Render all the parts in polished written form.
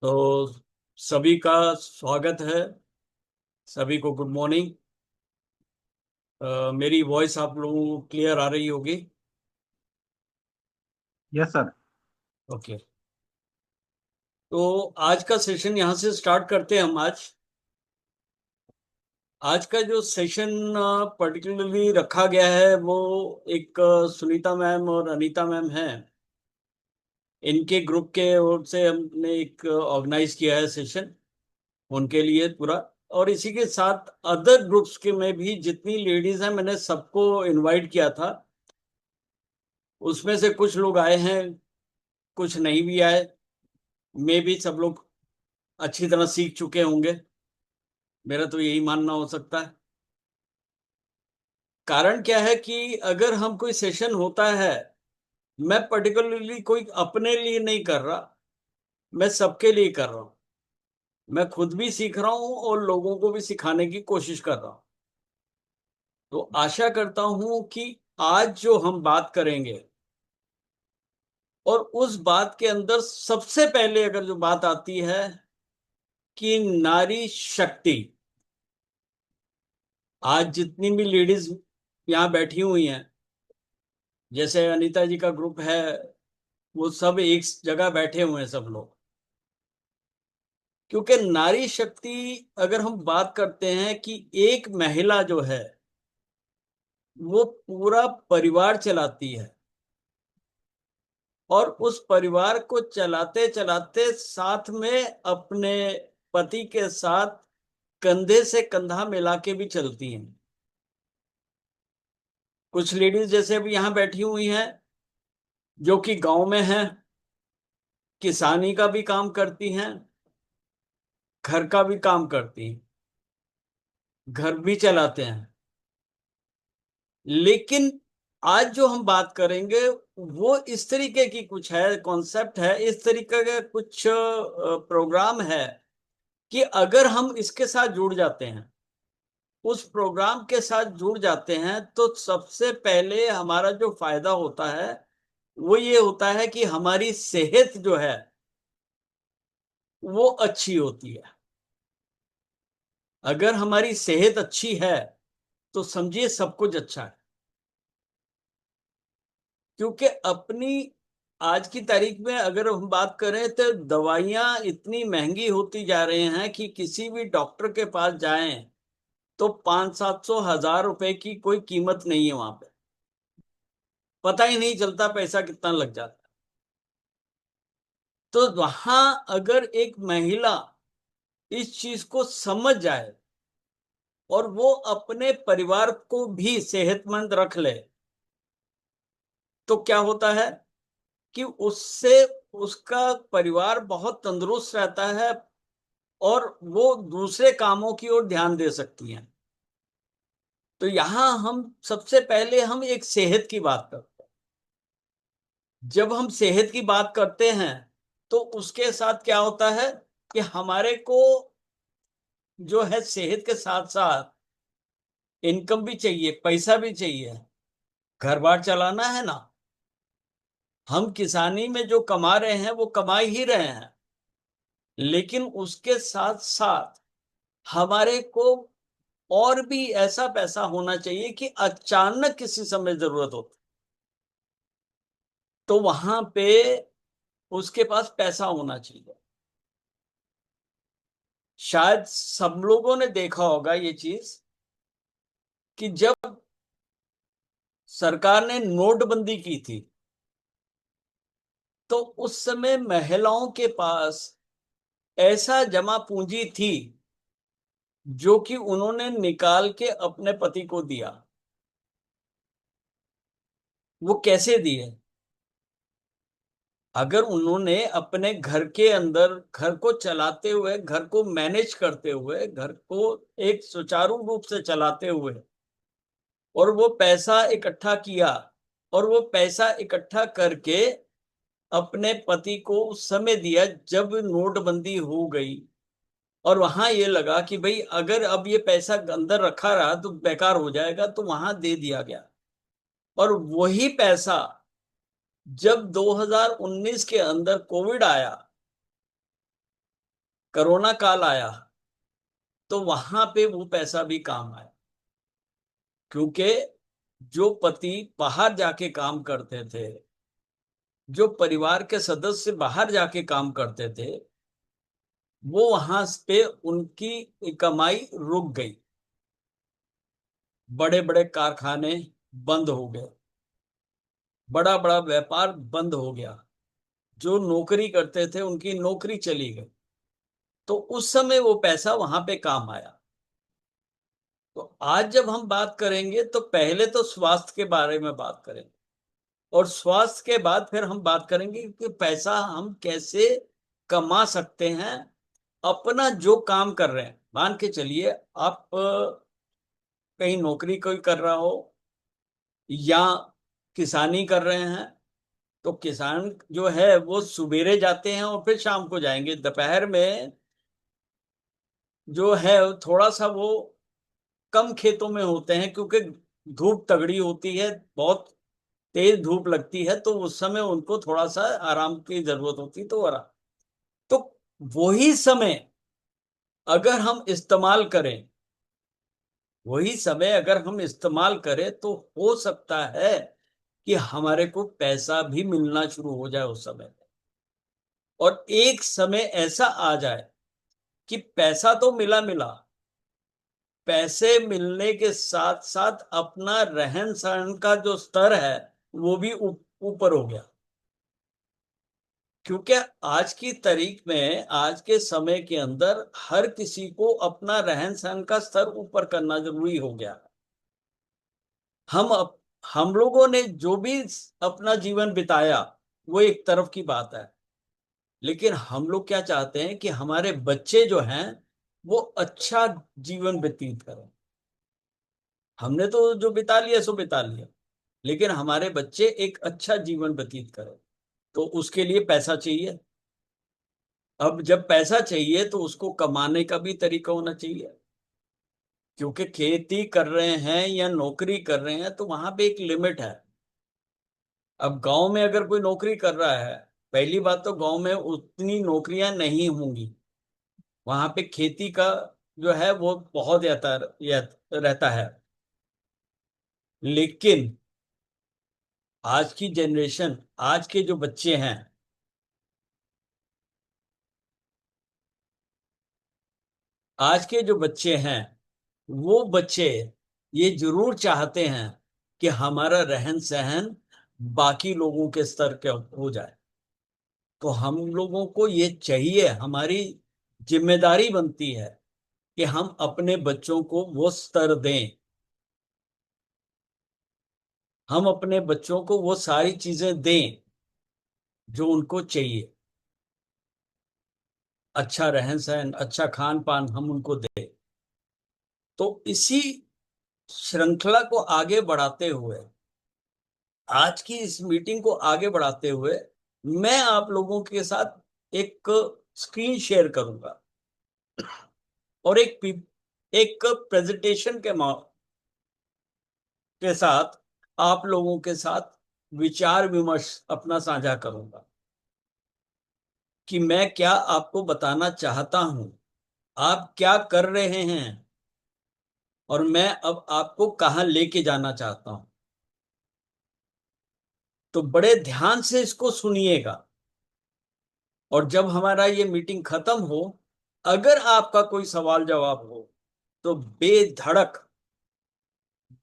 तो सभी का स्वागत है। सभी को गुड मॉर्निंग। मेरी वॉइस आप लोगों को क्लियर आ रही होगी? Yes sir. ओके। तो आज का सेशन यहाँ से स्टार्ट करते हैं हम आज। आज का जो सेशन पर्टिकुलरली रखा गया है वो एक सुनीता मैम और अनीता मैम हैं। इनके ग्रुप के ओर से हमने एक ऑर्गेनाइज किया है सेशन उनके लिए पूरा। और इसी के साथ अदर ग्रुप्स के में भी जितनी लेडीज हैं मैंने सबको इनवाइट किया था। उसमें से कुछ लोग आए हैं, कुछ नहीं भी आए। में भी सब लोग अच्छी तरह सीख चुके होंगे, मेरा तो यही मानना हो सकता है। कारण क्या है कि अगर हम कोई सेशन होता है, मैं पर्टिकुलरली कोई अपने लिए नहीं कर रहा, मैं सबके लिए कर रहा हूं। मैं खुद भी सीख रहा हूं और लोगों को भी सिखाने की कोशिश कर रहा हूं। तो आशा करता हूं कि आज जो हम बात करेंगे, और उस बात के अंदर सबसे पहले अगर जो बात आती है कि नारी शक्ति। आज जितनी भी लेडीज यहाँ बैठी हुई हैं, जैसे अनीता जी का ग्रुप है, वो सब एक जगह बैठे हुए हैं सब लोग। क्योंकि नारी शक्ति, अगर हम बात करते हैं कि एक महिला जो है वो पूरा परिवार चलाती है, और उस परिवार को चलाते चलाते साथ में अपने पति के साथ कंधे से कंधा मिला के भी चलती हैं। कुछ लेडीज जैसे अभी यहाँ बैठी हुई हैं, जो कि गांव में हैं, किसानी का भी काम करती हैं, घर का भी काम करती हैं, घर भी चलाते हैं। लेकिन आज जो हम बात करेंगे वो इस तरीके की कुछ है, कॉन्सेप्ट है, इस तरीके का कुछ प्रोग्राम है कि अगर हम इसके साथ जुड़ जाते हैं, उस प्रोग्राम के साथ जुड़ जाते हैं, तो सबसे पहले हमारा जो फायदा होता है वो ये होता है कि हमारी सेहत जो है वो अच्छी होती है। अगर हमारी सेहत अच्छी है तो समझिए सब कुछ अच्छा है। क्योंकि अपनी आज की तारीख में अगर हम बात करें तो दवाइयां इतनी महंगी होती जा रही हैं कि किसी भी डॉक्टर के पास जाएं तो 500-700 हजार रुपए की कोई कीमत नहीं है वहां पे। पता ही नहीं चलता पैसा कितना लग जाता है। तो वहां अगर एक महिला इस चीज को समझ जाए और वो अपने परिवार को भी सेहतमंद रख ले, तो क्या होता है कि उससे उसका परिवार बहुत तंदुरुस्त रहता है और वो दूसरे कामों की ओर ध्यान दे सकती हैं। तो यहां हम सबसे पहले हम एक सेहत की बात करते हैं। जब हम सेहत की बात करते हैं तो उसके साथ क्या होता है कि हमारे को जो है सेहत के साथ साथ इनकम भी चाहिए, पैसा भी चाहिए, घर बार चलाना है ना। हम किसानी में जो कमा रहे हैं वो कमा ही रहे हैं, लेकिन उसके साथ साथ हमारे को और भी ऐसा पैसा होना चाहिए कि अचानक किसी समय जरूरत हो तो वहां पे उसके पास पैसा होना चाहिए। शायद सब लोगों ने देखा होगा ये चीज कि जब सरकार ने नोटबंदी की थी तो उस समय महिलाओं के पास ऐसा जमा पूंजी थी जो कि उन्होंने निकाल के अपने पति को दिया। वो कैसे दिए? अगर उन्होंने अपने घर के अंदर, घर को चलाते हुए, घर को मैनेज करते हुए, घर को एक सुचारू रूप से चलाते हुए, और वो पैसा इकट्ठा किया, और वो पैसा इकट्ठा करके अपने पति को उस समय दिया जब नोटबंदी हो गई, और वहां ये लगा कि भाई अगर अब ये पैसा अंदर रखा रहा तो बेकार हो जाएगा, तो वहां दे दिया गया। और वही पैसा जब 2019 के अंदर कोविड आया कोरोना काल आया तो वहां पे वो पैसा भी काम आया, क्योंकि जो पति बाहर जाके काम करते थे, जो परिवार के सदस्य बाहर जाके काम करते थे, वो वहां पे उनकी कमाई रुक गई। बड़े बड़े कारखाने बंद हो गए, बड़ा बड़ा व्यापार बंद हो गया, जो नौकरी करते थे उनकी नौकरी चली गई। तो उस समय वो पैसा वहां पे काम आया। तो आज जब हम बात करेंगे तो पहले तो स्वास्थ्य के बारे में बात करेंगे, और स्वास्थ्य के बाद फिर हम बात करेंगे कि पैसा हम कैसे कमा सकते हैं। अपना जो काम कर रहे हैं, मान के चलिए आप कहीं नौकरी कोई कर रहा हो या किसानी कर रहे हैं, तो किसान जो है वो सुबेरे जाते हैं और फिर शाम को जाएंगे। दोपहर में जो है थोड़ा सा वो कम खेतों में होते हैं, क्योंकि धूप तगड़ी होती है, बहुत तेज धूप लगती है, तो उस समय उनको थोड़ा सा आराम की जरूरत होती है, तो आराम। तो वही समय अगर हम इस्तेमाल करें, वही समय अगर हम इस्तेमाल करें तो हो सकता है कि हमारे को पैसा भी मिलना शुरू हो जाए उस समय में। और एक समय ऐसा आ जाए कि पैसा तो मिला मिला, पैसे मिलने के साथ साथ अपना रहन सहन का जो स्तर है वो भी ऊपर हो गया। क्योंकि आज की तारीख में, आज के समय के अंदर हर किसी को अपना रहन सहन का स्तर ऊपर करना जरूरी हो गया। हम अप, हम लोगों ने जो भी अपना जीवन बिताया वो एक तरफ की बात है, लेकिन हम लोग क्या चाहते हैं कि हमारे बच्चे जो हैं वो अच्छा जीवन व्यतीत करें। हमने तो जो बिता लिया सो बिता लिया, लेकिन हमारे बच्चे एक अच्छा जीवन व्यतीत करें, तो उसके लिए पैसा चाहिए। अब जब पैसा चाहिए तो उसको कमाने का भी तरीका होना चाहिए, क्योंकि खेती कर रहे हैं या नौकरी कर रहे हैं तो वहां पे एक लिमिट है। अब गांव में अगर कोई नौकरी कर रहा है, पहली बात तो गांव में उतनी नौकरियां नहीं होंगी, वहां पे खेती का जो है वो बहुत रहता है। लेकिन आज की जनरेशन, आज के जो बच्चे हैं, आज के जो बच्चे हैं, वो बच्चे ये जरूर चाहते हैं कि हमारा रहन सहन बाकी लोगों के स्तर के हो जाए। तो हम लोगों को ये चाहिए, हमारी जिम्मेदारी बनती है कि हम अपने बच्चों को वो स्तर दें, हम अपने बच्चों को वो सारी चीजें दें जो उनको चाहिए। अच्छा रहन सहन, अच्छा खान पान हम उनको दें। तो इसी श्रृंखला को आगे बढ़ाते हुए, आज की इस मीटिंग को आगे बढ़ाते हुए, मैं आप लोगों के साथ एक स्क्रीन शेयर करूंगा और एक प्रेजेंटेशन के साथ आप लोगों के साथ विचार विमर्श अपना साझा करूंगा कि मैं क्या आपको बताना चाहता हूं, आप क्या कर रहे हैं, और मैं अब आपको कहां लेके जाना चाहता हूं। तो बड़े ध्यान से इसको सुनिएगा, और जब हमारा ये मीटिंग खत्म हो, अगर आपका कोई सवाल जवाब हो तो बेधड़क,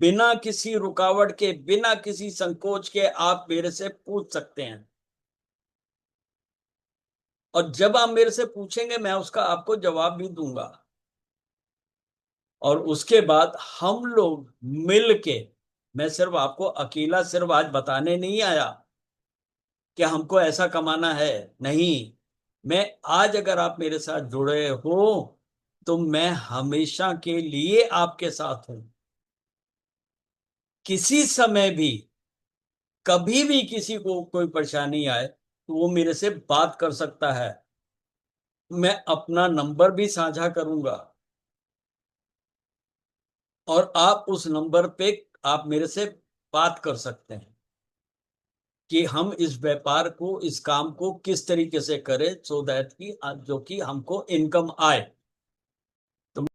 बिना किसी रुकावट के, बिना किसी संकोच के आप मेरे से पूछ सकते हैं। और जब आप मेरे से पूछेंगे मैं उसका आपको जवाब भी दूंगा। और उसके बाद हम लोग मिल के, मैं सिर्फ आपको अकेला सिर्फ आज बताने नहीं आया कि हमको ऐसा कमाना है, नहीं। मैं आज अगर आप मेरे साथ जुड़े हो तो मैं हमेशा के लिए आपके साथ हूं। किसी समय भी, कभी भी किसी को कोई परेशानी आए तो वो मेरे से बात कर सकता है। मैं अपना नंबर भी साझा करूंगा, और आप उस नंबर पे आप मेरे से बात कर सकते हैं। कि हम इस व्यापार को, इस काम को किस तरीके से करें, सो दैट कि जो कि हमको इनकम आए।